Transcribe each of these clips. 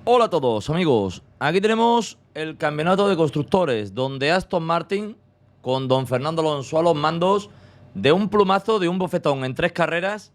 Hola a todos amigos, aquí tenemos el campeonato de constructores donde Aston Martin con don Fernando Alonso a los mandos de un plumazo, de un bofetón en 3 carreras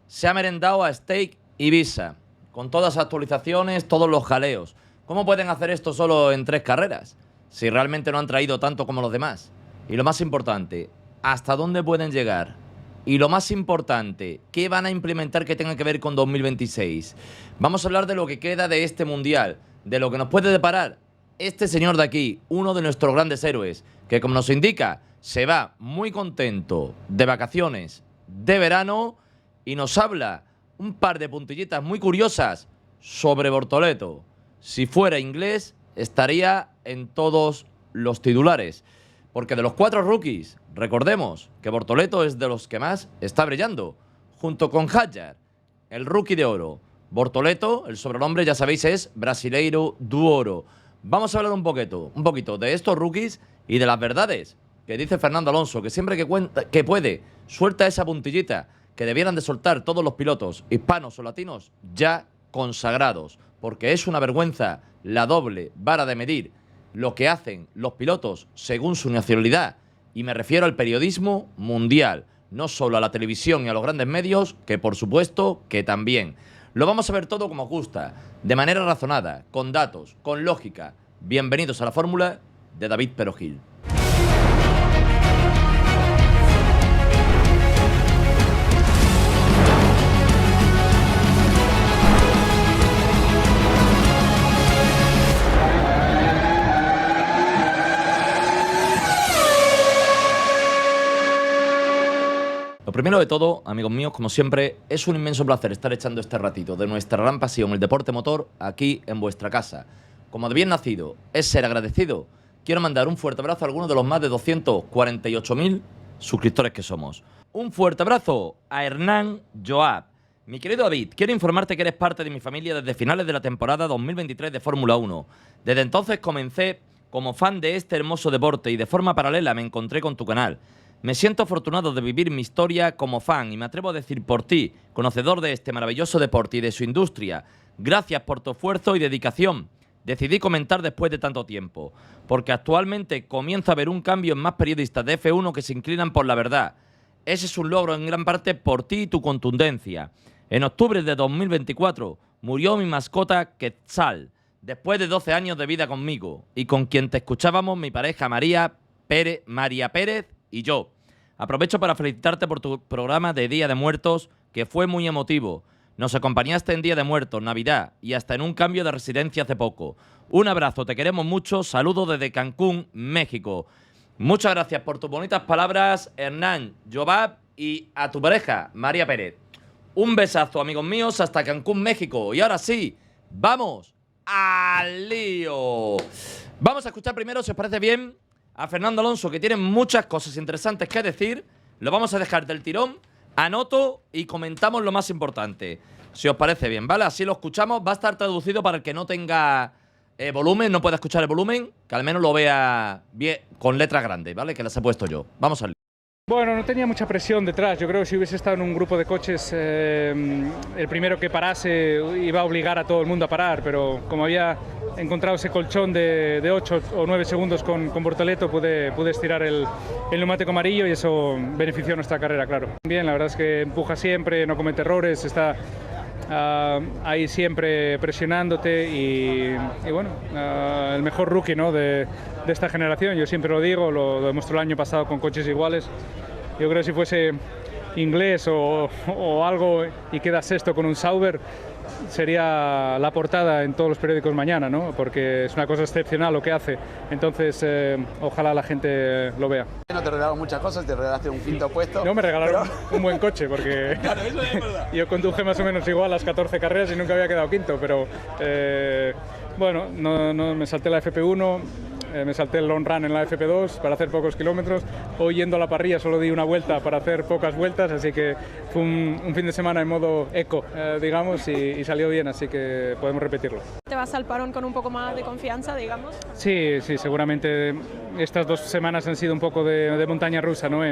se ha merendado a Stake Ibiza con todas las actualizaciones, todos los jaleos. ¿Cómo pueden hacer esto solo en 3 carreras? Si realmente no han traído tanto como los demás. Y lo más importante, ¿hasta dónde pueden llegar? Y lo más importante, ¿qué van a implementar que tenga que ver con 2026? Vamos a hablar de lo que queda de este mundial, de lo que nos puede deparar este señor de aquí, uno de nuestros grandes héroes, que como nos indica, se va muy contento de vacaciones de verano y nos habla un par de puntillitas muy curiosas sobre Bortoleto. Si fuera inglés, estaría en todos los titulares. Porque de los 4 rookies, recordemos que Bortoleto es de los que más está brillando, junto con Hadjar, el rookie de oro. Bortoleto, el sobrenombre, ya sabéis, es Brasileiro do Oro. Vamos a hablar un poquito de estos rookies y de las verdades que dice Fernando Alonso, que siempre que puede, suelta esa puntillita que debieran de soltar todos los pilotos, hispanos o latinos, ya consagrados. Porque es una vergüenza la doble vara de medir lo que hacen los pilotos según su nacionalidad, y me refiero al periodismo mundial, no solo a la televisión y a los grandes medios, que por supuesto que también. Lo vamos a ver todo como os gusta, de manera razonada, con datos, con lógica. Bienvenidos a la fórmula de David Perogil. Lo primero de todo, amigos míos, como siempre, es un inmenso placer estar echando este ratito de nuestra gran pasión, el deporte motor, aquí en vuestra casa. Como de bien nacido es ser agradecido, quiero mandar un fuerte abrazo a algunos de los más de 248.000 suscriptores que somos. Un fuerte abrazo a Hernán Joab. Mi querido David, quiero informarte que eres parte de mi familia desde finales de la temporada 2023 de Fórmula 1. Desde entonces comencé como fan de este hermoso deporte y de forma paralela me encontré con tu canal. Me siento afortunado de vivir mi historia como fan y me atrevo a decir por ti, conocedor de este maravilloso deporte y de su industria, gracias por tu esfuerzo y dedicación. Decidí comentar después de tanto tiempo, porque actualmente comienzo a ver un cambio en más periodistas de F1 que se inclinan por la verdad. Ese es un logro en gran parte por ti y tu contundencia. En octubre de 2024 murió mi mascota Quetzal, después de 12 años de vida conmigo, y con quien te escuchábamos mi pareja María Pérez y yo. Aprovecho para felicitarte por tu programa de Día de Muertos, que fue muy emotivo. Nos acompañaste en Día de Muertos, Navidad y hasta en un cambio de residencia hace poco. Un abrazo, te queremos mucho. Saludos desde Cancún, México. Muchas gracias por tus bonitas palabras, Hernán Jobab, y a tu pareja, María Pérez. Un besazo, amigos míos, hasta Cancún, México. Y ahora sí, vamos al lío. Vamos a escuchar primero, si os parece bien, a Fernando Alonso, que tiene muchas cosas interesantes que decir. Lo vamos a dejar del tirón, anoto y comentamos lo más importante. Si os parece bien, ¿vale? Así lo escuchamos. Va a estar traducido para el que no tenga volumen, no pueda escuchar el volumen, que al menos lo vea bien, con letras grandes, ¿vale? Que las he puesto yo. Vamos al lío. Bueno, no tenía mucha presión detrás. Yo creo que si hubiese estado en un grupo de coches, el primero que parase iba a obligar a todo el mundo a parar, pero como había encontrado ese colchón de 8 o 9 segundos con Bortoleto, pude estirar el neumático amarillo y eso benefició nuestra carrera, claro. Bien, la verdad es que empuja siempre, no comete errores, está ahí siempre presionándote y bueno, el mejor rookie, ¿no?, de esta generación. Yo siempre lo digo, lo demostró el año pasado con coches iguales. Yo creo que si fuese inglés o algo y queda sexto con un Sauber, sería la portada en todos los periódicos mañana, ¿no? Porque es una cosa excepcional lo que hace. Entonces, ojalá la gente lo vea. No te regalaron muchas cosas, te regalaste un quinto puesto. No, me regalaron un buen coche, porque claro, eso es verdad. Yo conduje más o menos igual las 14 carreras y nunca había quedado quinto, pero bueno, no me salté la FP1. Me salté el long run en la FP2 para hacer pocos kilómetros. Hoy, yendo a la parrilla, solo di una vuelta para hacer pocas vueltas, así que fue un fin de semana en modo eco, digamos, y salió bien, así que podemos repetirlo. ¿Te vas al parón con un poco más de confianza, digamos? Sí, seguramente estas 2 semanas han sido un poco de montaña rusa, ¿no?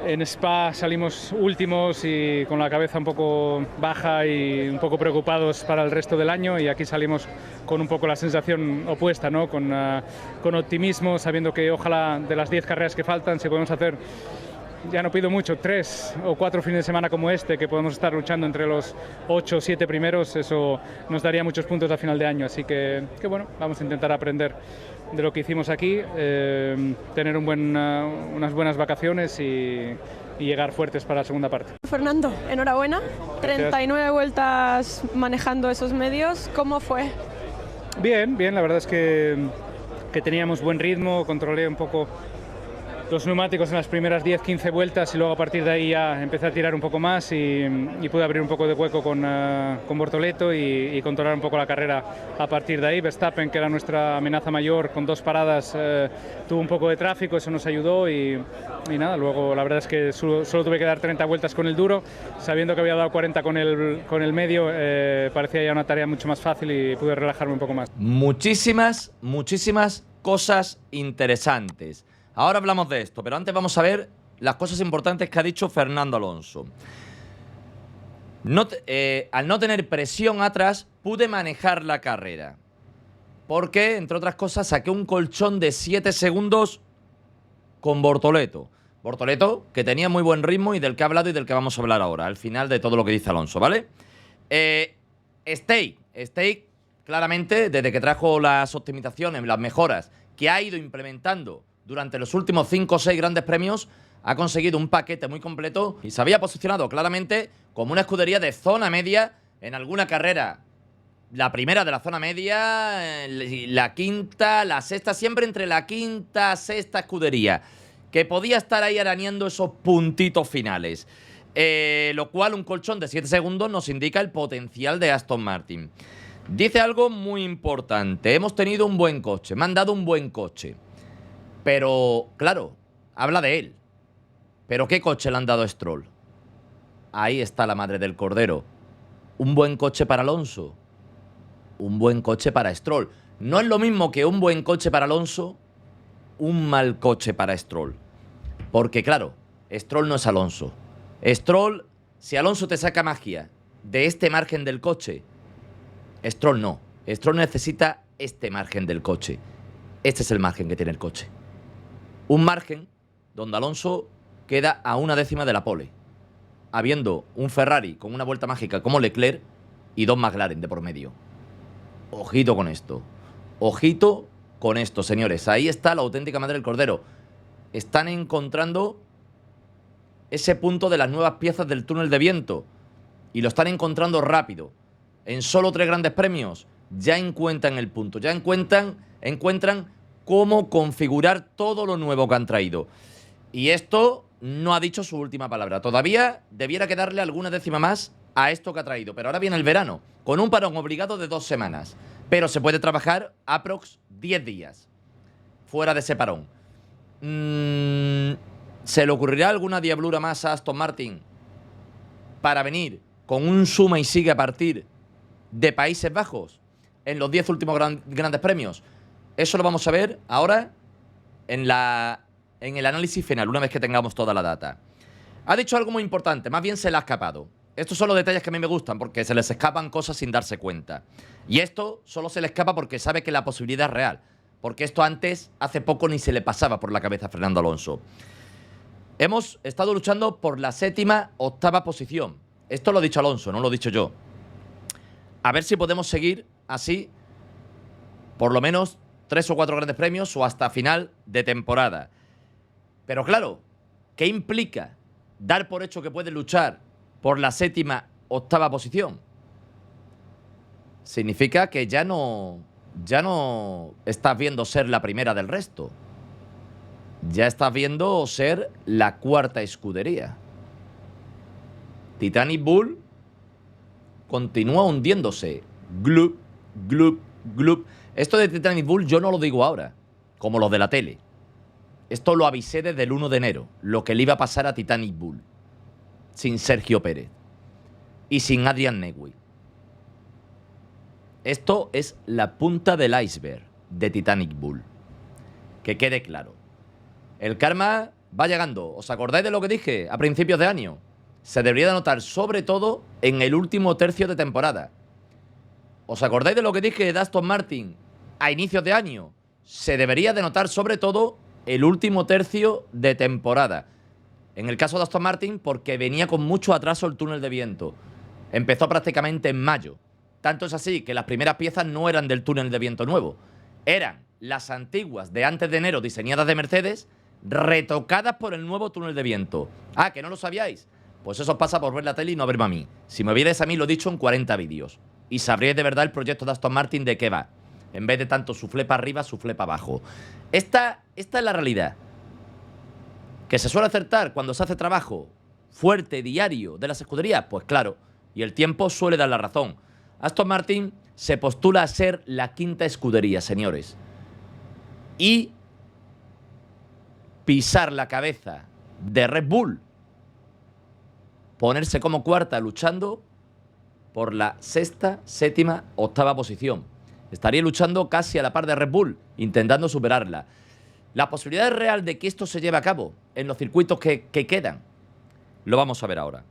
En Spa salimos últimos y con la cabeza un poco baja y un poco preocupados para el resto del año, y aquí salimos con un poco la sensación opuesta, ¿no? Con optimismo, sabiendo que ojalá de las 10 carreras que faltan, si podemos hacer, ya no pido mucho, 3 o 4 fines de semana como este, que podemos estar luchando entre los 8 o 7 primeros, eso nos daría muchos puntos a final de año. Así que bueno, vamos a intentar aprender de lo que hicimos aquí, tener unas buenas vacaciones y llegar fuertes para la segunda parte. Fernando, enhorabuena. 39 vueltas manejando esos medios. ¿Cómo fue? Bien, la verdad es que teníamos buen ritmo, controlé un poco los neumáticos en las primeras 10-15 vueltas y luego a partir de ahí ya empecé a tirar un poco más y pude abrir un poco de hueco con Bortoleto y controlar un poco la carrera a partir de ahí. Verstappen, que era nuestra amenaza mayor, con 2 paradas tuvo un poco de tráfico, eso nos ayudó y nada, luego la verdad es que solo tuve que dar 30 vueltas con el duro, sabiendo que había dado 40 con el medio, parecía ya una tarea mucho más fácil y pude relajarme un poco más. Muchísimas cosas interesantes. Ahora hablamos de esto, pero antes vamos a ver las cosas importantes que ha dicho Fernando Alonso. Al no tener presión atrás, pude manejar la carrera. Porque, entre otras cosas, saqué un colchón de 7 segundos con Bortoleto. Bortoleto, que tenía muy buen ritmo y del que ha hablado y del que vamos a hablar ahora, al final de todo lo que dice Alonso, ¿vale? Stake, claramente, desde que trajo las optimizaciones, las mejoras que ha ido implementando durante los últimos 5 o 6 grandes premios, ha conseguido un paquete muy completo y se había posicionado claramente como una escudería de zona media en alguna carrera. La primera de la zona media, la quinta, la sexta, siempre entre la quinta, sexta escudería, que podía estar ahí arañando esos puntitos finales. Lo cual un colchón de 7 segundos nos indica el potencial de Aston Martin. Dice algo muy importante: hemos tenido un buen coche, me han dado un buen coche. Pero, claro, habla de él. ¿Pero qué coche le han dado a Stroll? Ahí está la madre del cordero. Un buen coche para Alonso, un buen coche para Stroll. No es lo mismo que un buen coche para Alonso, un mal coche para Stroll. Porque, claro, Stroll no es Alonso. Stroll, si Alonso te saca magia de este margen del coche, Stroll no. Stroll necesita este margen del coche. Este es el margen que tiene el coche. Un margen donde Alonso queda a 1/10 de la pole, habiendo un Ferrari con una vuelta mágica como Leclerc y 2 McLaren de por medio. Ojito con esto. Ojito con esto, señores. Ahí está la auténtica madre del cordero. Están encontrando ese punto de las nuevas piezas del túnel de viento. Y lo están encontrando rápido. En solo 3 grandes premios ya encuentran el punto. Ya encuentran cómo configurar todo lo nuevo que han traído. Y esto no ha dicho su última palabra. Todavía debiera quedarle alguna décima más a esto que ha traído. Pero ahora viene el verano, con un parón obligado de 2 semanas. Pero se puede trabajar aprox 10 días fuera de ese parón. ¿Se le ocurrirá alguna diablura más a Aston Martin para venir con un suma y sigue a partir de Países Bajos en los 10 últimos grandes premios? Eso lo vamos a ver ahora en el análisis final, una vez que tengamos toda la data. Ha dicho algo muy importante, más bien se le ha escapado. Estos son los detalles que a mí me gustan, porque se les escapan cosas sin darse cuenta. Y esto solo se le escapa porque sabe que la posibilidad es real. Porque esto antes, hace poco, ni se le pasaba por la cabeza a Fernando Alonso. Hemos estado luchando por la 7ª, 8ª posición. Esto lo ha dicho Alonso, no lo he dicho yo. A ver si podemos seguir así, por lo menos 3 o 4 grandes premios o hasta final de temporada. Pero claro, ¿qué implica dar por hecho que puede luchar por la 7ª, 8ª posición? Significa que ya no estás viendo ser la primera del resto. Ya estás viendo ser la 4ª escudería. Titanic Bull continúa hundiéndose. Glup, glup, glup. Esto de Titanic Bull yo no lo digo ahora, como los de la tele. Esto lo avisé desde el 1 de enero, lo que le iba a pasar a Titanic Bull. Sin Sergio Pérez. Y sin Adrian Newey. Esto es la punta del iceberg de Titanic Bull. Que quede claro. El karma va llegando. ¿Os acordáis de lo que dije a principios de año? Se debería de notar sobre todo en el último tercio de temporada. ¿Os acordáis de lo que dije de Aston Martin a inicios de año? Se debería de notar sobre todo el último tercio de temporada. En el caso de Aston Martin, porque venía con mucho atraso el túnel de viento. Empezó prácticamente en mayo. Tanto es así que las primeras piezas no eran del túnel de viento nuevo. Eran las antiguas de antes de enero diseñadas de Mercedes, retocadas por el nuevo túnel de viento. Ah, ¿que no lo sabíais? Pues eso os pasa por ver la tele y no verme a mí. Si me vierais a mí, lo he dicho en 40 vídeos. Y sabríais de verdad el proyecto de Aston Martin de qué va. En vez de tanto suflé para arriba, suflé para abajo. Esta es la realidad. ¿Que se suele acertar cuando se hace trabajo fuerte, diario, de las escuderías? Pues claro. Y el tiempo suele dar la razón. Aston Martin se postula a ser la quinta escudería, señores. Y pisar la cabeza de Red Bull. Ponerse como cuarta luchando por la sexta, séptima, octava posición. Estaría luchando casi a la par de Red Bull, intentando superarla. La posibilidad real de que esto se lleve a cabo en los circuitos que quedan, lo vamos a ver ahora.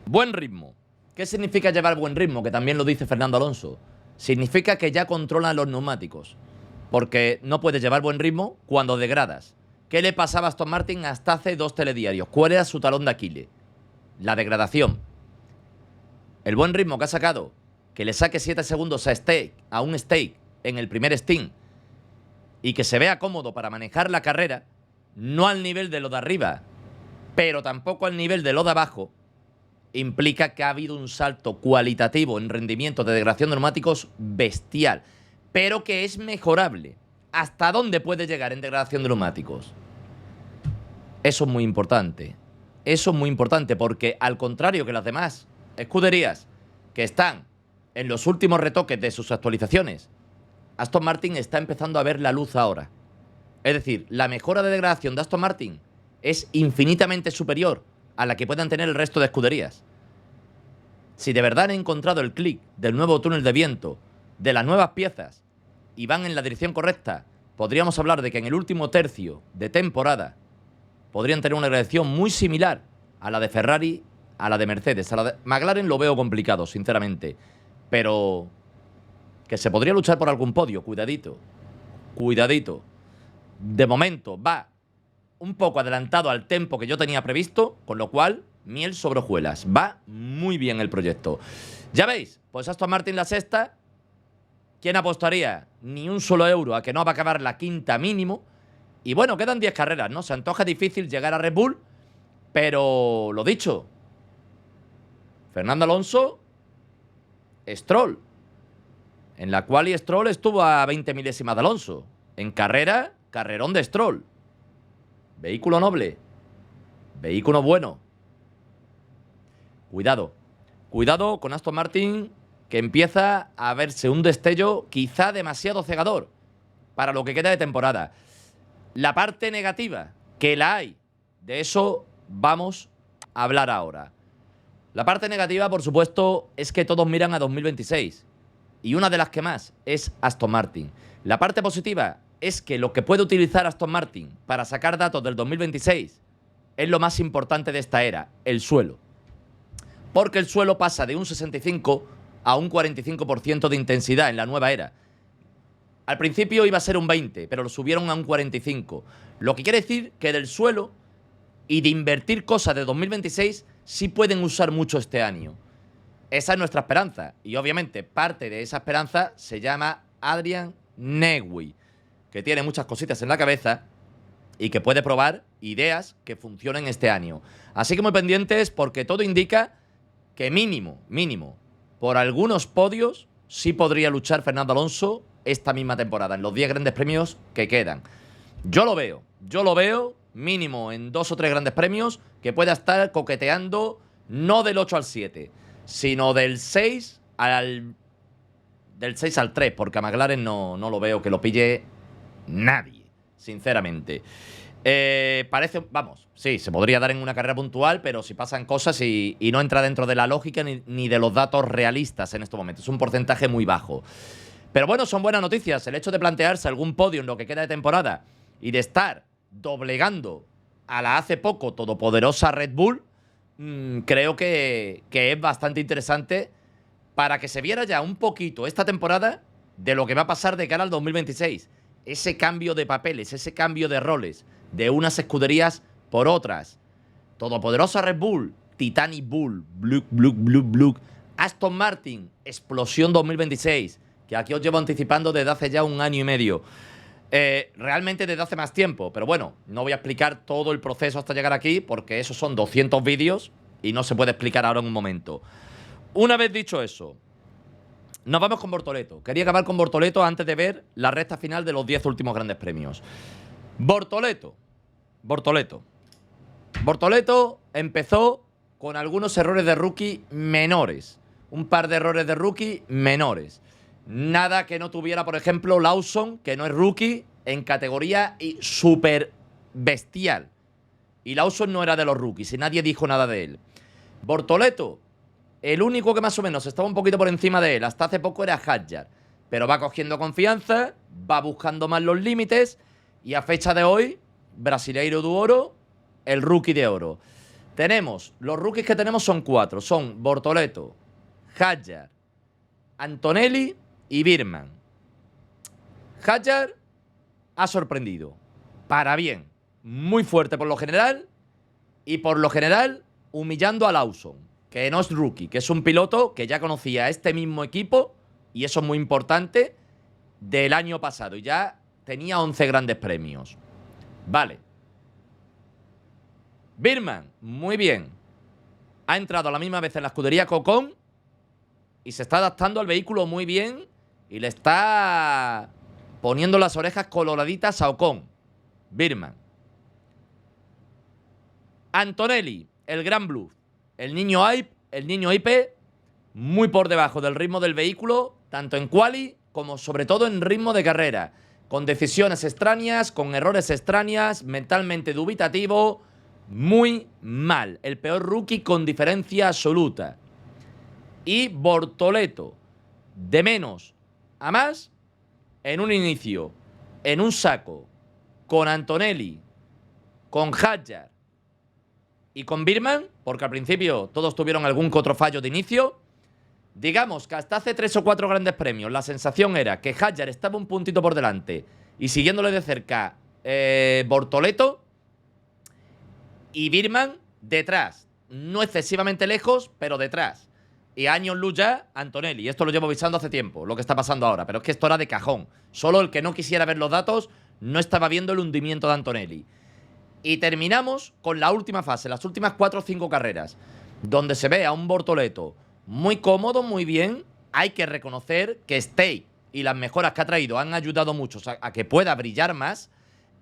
Buen ritmo. ¿Qué significa llevar buen ritmo? Que también lo dice Fernando Alonso. Significa que ya controlan los neumáticos. Porque no puedes llevar buen ritmo cuando degradas. ¿Qué le pasaba a Aston Martin hasta hace 2 telediarios? ¿Cuál era su talón de Aquiles? La degradación. El buen ritmo que ha sacado, que le saque 7 segundos a un stake en el primer stint y que se vea cómodo para manejar la carrera, no al nivel de lo de arriba, pero tampoco al nivel de lo de abajo, implica que ha habido un salto cualitativo en rendimiento de degradación de neumáticos bestial, pero que es mejorable. ¿Hasta dónde puede llegar en degradación de neumáticos? Eso es muy importante. Eso es muy importante porque, al contrario que las demás escuderías que están en los últimos retoques de sus actualizaciones, Aston Martin está empezando a ver la luz ahora. Es decir, la mejora de degradación de Aston Martin es infinitamente superior a la que puedan tener el resto de escuderías. Si de verdad han encontrado el clic del nuevo túnel de viento, de las nuevas piezas, y van en la dirección correcta, podríamos hablar de que en el último tercio de temporada podrían tener una degradación muy similar a la de Ferrari, a la de Mercedes. A la de McLaren lo veo complicado, sinceramente. Pero que se podría luchar por algún podio, cuidadito. Cuidadito. De momento va un poco adelantado al tempo que yo tenía previsto, con lo cual, miel sobre hojuelas. Va muy bien el proyecto. Ya veis, pues Aston Martin la sexta. ¿Quién apostaría? Ni un solo euro a que no va a acabar la quinta mínimo. Y bueno, quedan 10 carreras, ¿no? Se antoja difícil llegar a Red Bull, pero lo dicho, Fernando Alonso, Stroll. En la quali Stroll estuvo a 20 milésimas de Alonso. En carrera, carrerón de Stroll. Vehículo noble. Vehículo bueno. Cuidado. Cuidado con Aston Martin, que empieza a verse un destello quizá demasiado cegador para lo que queda de temporada. La parte negativa, que la hay, de eso vamos a hablar ahora. La parte negativa, por supuesto, es que todos miran a 2026. Y una de las que más es Aston Martin. La parte positiva es que lo que puede utilizar Aston Martin para sacar datos del 2026 es lo más importante de esta era, el suelo. Porque el suelo pasa de un 65 a un 45% de intensidad en la nueva era. Al principio iba a ser un 20, pero lo subieron a un 45. Lo que quiere decir que del suelo y de invertir cosas de 2026 sí pueden usar mucho este año. Esa es nuestra esperanza. Y obviamente parte de esa esperanza se llama Adrian Newey, que tiene muchas cositas en la cabeza y que puede probar ideas que funcionen este año. Así que muy pendientes, porque todo indica que mínimo, por algunos podios sí podría luchar Fernando Alonso esta misma temporada, en los 10 grandes premios que quedan. Yo lo veo mínimo en 2 o 3 grandes premios que pueda estar coqueteando no del 8 al 7, sino del 6 al 3, porque a McLaren no lo veo que lo pille nadie, sinceramente. Parece, vamos, sí, se podría dar en una carrera puntual, pero si pasan cosas y no entra dentro de la lógica ni de los datos realistas en estos momentos. Es un porcentaje muy bajo. Pero bueno, son buenas noticias. El hecho de plantearse algún podio en lo que queda de temporada y de estar doblegando a la hace poco todopoderosa Red Bull, creo que es bastante interesante para que se viera ya un poquito esta temporada de lo que va a pasar de cara al 2026. Ese cambio de papeles, ese cambio de roles, de unas escuderías por otras. Todopoderosa Red Bull, Titanic Bull, Bluk, Aston Martin, Explosión 2026, que aquí os llevo anticipando desde hace ya 1 año y medio. Realmente desde hace más tiempo, pero bueno, no voy a explicar todo el proceso hasta llegar aquí, porque esos son 200 vídeos y no se puede explicar ahora en un momento. Una vez dicho eso, nos vamos con Bortoleto. Quería acabar con Bortoleto antes de ver la recta final de los 10 últimos grandes premios. Bortoleto empezó con algunos errores de rookie menores. Un par de errores de rookie menores. Nada que no tuviera, por ejemplo, Lawson, que no es rookie, en categoría y súper bestial. Y Lawson no era de los rookies y nadie dijo nada de él. Bortoleto, el único que más o menos estaba un poquito por encima de él hasta hace poco era Hadjar. Pero va cogiendo confianza, va buscando más los límites y a fecha de hoy, Brasileiro do Oro, el rookie de oro. Los rookies que tenemos son 4. Son Bortoleto, Hadjar, Antonelli y Birman. Hadjar ha sorprendido. Para bien. Muy fuerte por lo general. Y por lo general, humillando a Lawson, que no es rookie, que es un piloto que ya conocía a este mismo equipo, y eso es muy importante, del año pasado. Y ya tenía 11 grandes premios. Vale. Birman, muy bien. Ha entrado a la misma vez en la escudería Cocón y se está adaptando al vehículo muy bien y le está poniendo las orejas coloraditas a Ocon. Birman. Antonelli, el Gran Blue, el niño IP, muy por debajo del ritmo del vehículo, tanto en quali como sobre todo en ritmo de carrera, con decisiones extrañas, con errores extrañas, mentalmente dubitativo, muy mal. El peor rookie con diferencia absoluta. Y Bortoleto, de menos a más, en un inicio, en un saco, con Antonelli, con Hadjar y con Birman, porque al principio todos tuvieron algún que otro fallo de inicio. Digamos que hasta hace 3 o 4 grandes premios la sensación era que Hadjar estaba un puntito por delante y siguiéndole de cerca Bortoleto, y Birman detrás, no excesivamente lejos, pero detrás. Y años luz ya, Antonelli. Esto lo llevo avisando hace tiempo, lo que está pasando ahora. Pero es que esto era de cajón. Solo el que no quisiera ver los datos no estaba viendo el hundimiento de Antonelli. Y terminamos con la última fase, las últimas 4 o 5 carreras, donde se ve a un Bortoleto muy cómodo, muy bien. Hay que reconocer que Stay y las mejoras que ha traído han ayudado mucho a que pueda brillar más.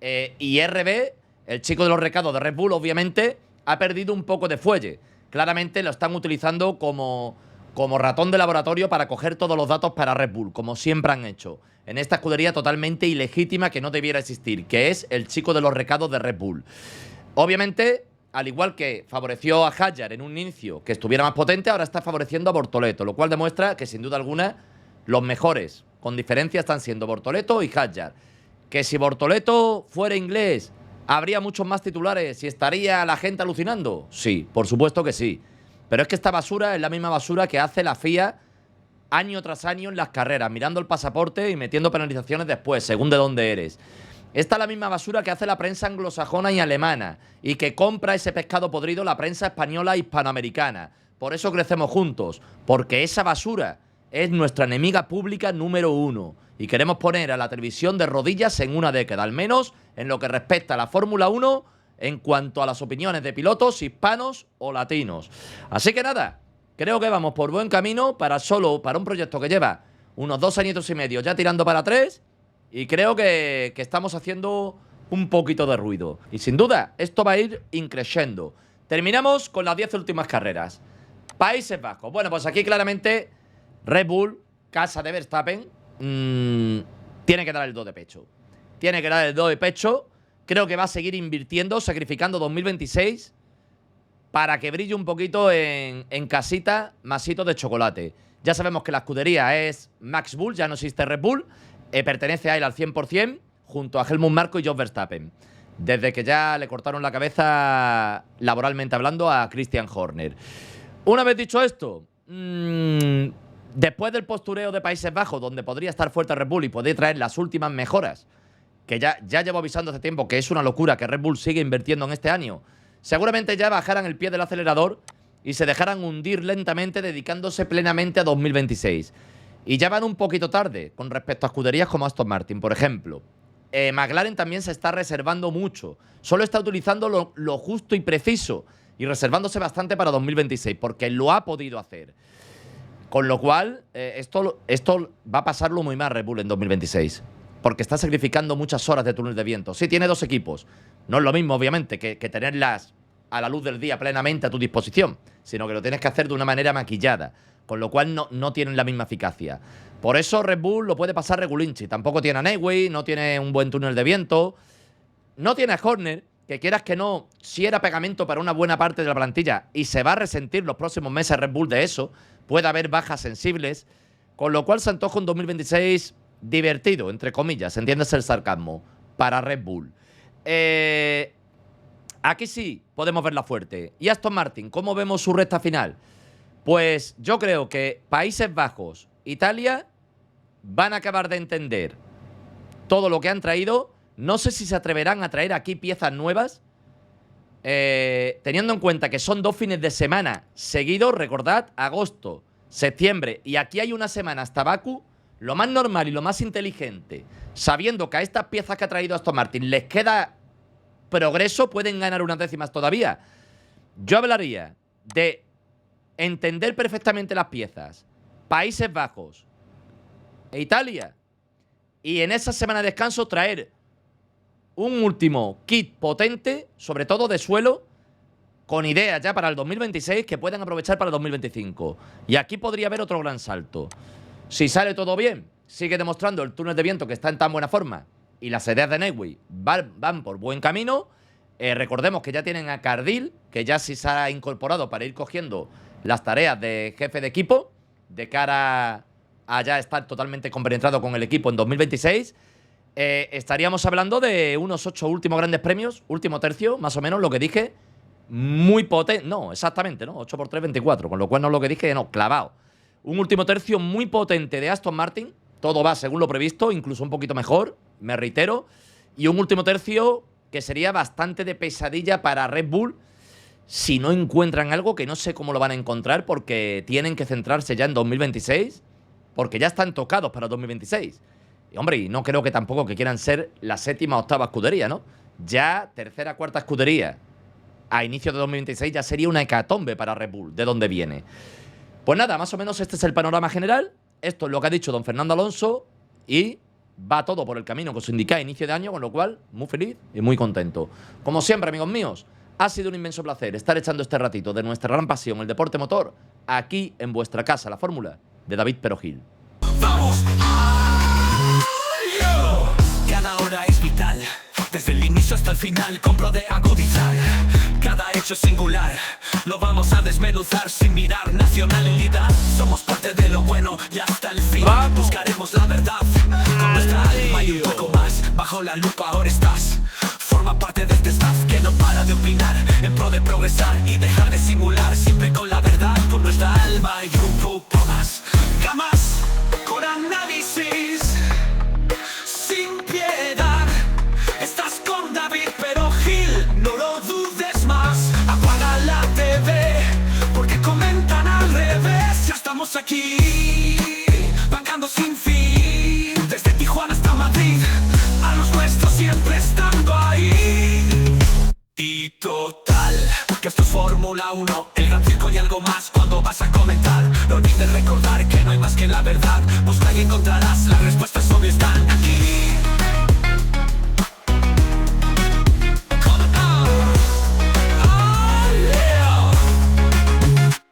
Y RB, el chico de los recados de Red Bull, obviamente, ha perdido un poco de fuelle. Claramente lo están utilizando como ratón de laboratorio para coger todos los datos para Red Bull, como siempre han hecho. En esta escudería totalmente ilegítima que no debiera existir, que es el chico de los recados de Red Bull. Obviamente, al igual que favoreció a Hadjar en un inicio que estuviera más potente, ahora está favoreciendo a Bortoleto, lo cual demuestra que sin duda alguna los mejores, con diferencia, están siendo Bortoleto y Hadjar. Que si Bortoleto fuera inglés, ¿habría muchos más titulares y estaría la gente alucinando? Sí, por supuesto que sí. Pero es que esta basura es la misma basura que hace la FIA año tras año en las carreras, mirando el pasaporte y metiendo penalizaciones después, según de dónde eres. Esta es la misma basura que hace la prensa anglosajona y alemana y que compra ese pescado podrido la prensa española e hispanoamericana. Por eso crecemos juntos, porque esa basura es nuestra enemiga pública número 1. Y queremos poner a la televisión de rodillas en una década, al menos en lo que respecta a la Fórmula 1 en cuanto a las opiniones de pilotos hispanos o latinos. Así que nada, creo que vamos por buen camino para un proyecto que lleva unos 2 añitos y medio ya tirando para 3, y creo que estamos haciendo un poquito de ruido. Y sin duda, esto va a ir increciendo. Terminamos con las 10 últimas carreras. Países Bajos. Bueno, pues aquí claramente Red Bull, casa de Verstappen, tiene que dar el do de pecho. Tiene que dar el do de pecho. Creo que va a seguir invirtiendo, sacrificando 2026 para que brille un poquito en casita, masito de chocolate. Ya sabemos que la escudería es Max Bull, ya no existe Red Bull. Pertenece a él al 100%, junto a Helmut Marko y Jos Verstappen. desde que ya le cortaron la cabeza, laboralmente hablando, a Christian Horner. Una vez dicho esto, después del postureo de Países Bajos, donde podría estar fuerte Red Bull y podría traer las últimas mejoras, que ya llevo avisando hace tiempo que es una locura que Red Bull sigue invirtiendo en este año, seguramente ya bajaran el pie del acelerador y se dejaran hundir lentamente, dedicándose plenamente a 2026. Y ya van un poquito tarde con respecto a escuderías como Aston Martin, por ejemplo. McLaren también se está reservando mucho. Solo está utilizando lo justo y preciso y reservándose bastante para 2026, porque lo ha podido hacer. Con lo cual, esto va a pasarlo muy mal Red Bull en 2026, porque está sacrificando muchas horas de túnel de viento. Sí, tiene 2 equipos. No es lo mismo, obviamente, que tenerlas a la luz del día plenamente a tu disposición, sino que lo tienes que hacer de una manera maquillada, con lo cual no tienen la misma eficacia. Por eso Red Bull lo puede pasar regulinchi. Tampoco tiene a Newey, no tiene un buen túnel de viento, no tiene a Horner, que quieras que no, si era pegamento para una buena parte de la plantilla y se va a resentir los próximos meses Red Bull de eso, puede haber bajas sensibles, con lo cual se antoja un 2026 divertido, entre comillas, entiéndase el sarcasmo, para Red Bull. Aquí sí podemos verla fuerte. ¿Y Aston Martin? ¿Cómo vemos su recta final? Pues yo creo que Países Bajos, Italia, van a acabar de entender todo lo que han traído. No sé si se atreverán a traer aquí piezas nuevas, teniendo en cuenta que son 2 fines de semana seguidos. Recordad, agosto, septiembre, y aquí hay una semana hasta Baku. Lo más normal y lo más inteligente, sabiendo que a estas piezas que ha traído Aston Martin les queda progreso, pueden ganar unas décimas todavía. Yo hablaría de entender perfectamente las piezas, Países Bajos e Italia, y en esa semana de descanso traer un último kit potente, sobre todo de suelo, con ideas ya para el 2026 que puedan aprovechar para el 2025. Y aquí podría haber otro gran salto. Si sale todo bien, sigue demostrando el túnel de viento que está en tan buena forma y las ideas de Newey van por buen camino. Recordemos que ya tienen a Cardil, que ya sí se ha incorporado para ir cogiendo las tareas de jefe de equipo de cara a ya estar totalmente compenetrado con el equipo en 2026. Estaríamos hablando de unos 8 últimos grandes premios, último tercio, más o menos lo que dije, muy potente. No, exactamente, ¿no? 8 por 3, 24, con lo cual no es lo que dije, no, clavado. Un último tercio muy potente de Aston Martin. Todo va según lo previsto, incluso un poquito mejor, me reitero. Y un último tercio que sería bastante de pesadilla para Red Bull si no encuentran algo, que no sé cómo lo van a encontrar, porque tienen que centrarse ya en 2026, porque ya están tocados para 2026. Y hombre, y no creo que tampoco que quieran ser la 7ª o 8ª escudería, ¿no? Ya 3ª, 4ª escudería a inicio de 2026 ya sería una hecatombe para Red Bull, de dónde viene. Pues nada, más o menos este es el panorama general. Esto es lo que ha dicho don Fernando Alonso y va todo por el camino que os indiqué a inicio de año, con lo cual muy feliz y muy contento. Como siempre, amigos míos, ha sido un inmenso placer estar echando este ratito de nuestra gran pasión, el deporte motor, aquí en vuestra casa, la fórmula de David Perogil. ¡Vamos! Cada hora es vital, desde el inicio hasta el final, compro de agudizar. Cada hecho es singular, lo vamos a desmenuzar sin mirar nacionalidad. Somos parte de lo bueno y hasta el fin buscaremos la verdad. Con nuestra alma y un poco más, bajo la lupa ahora estás. Forma parte de este staff que no para de opinar, en pro de progresar y dejar de simular. Siempre con la verdad, con nuestra alma y un poco más. Jamás con análisis sin piedad. Estás con David Perogil, no lo dudes más. Apaga la TV, porque comentan al revés. Ya estamos aquí, bancando sin fin. Desde Tijuana hasta Madrid, a los nuestros siempre estando ahí. Y total, que esto es Fórmula 1, el gran circo y algo más. Cuando vas a comentar, no olvides recordar que no hay más que la verdad. Busca y encontrarás, las respuestas obvias están aquí.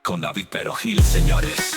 Con David Perogil, señores.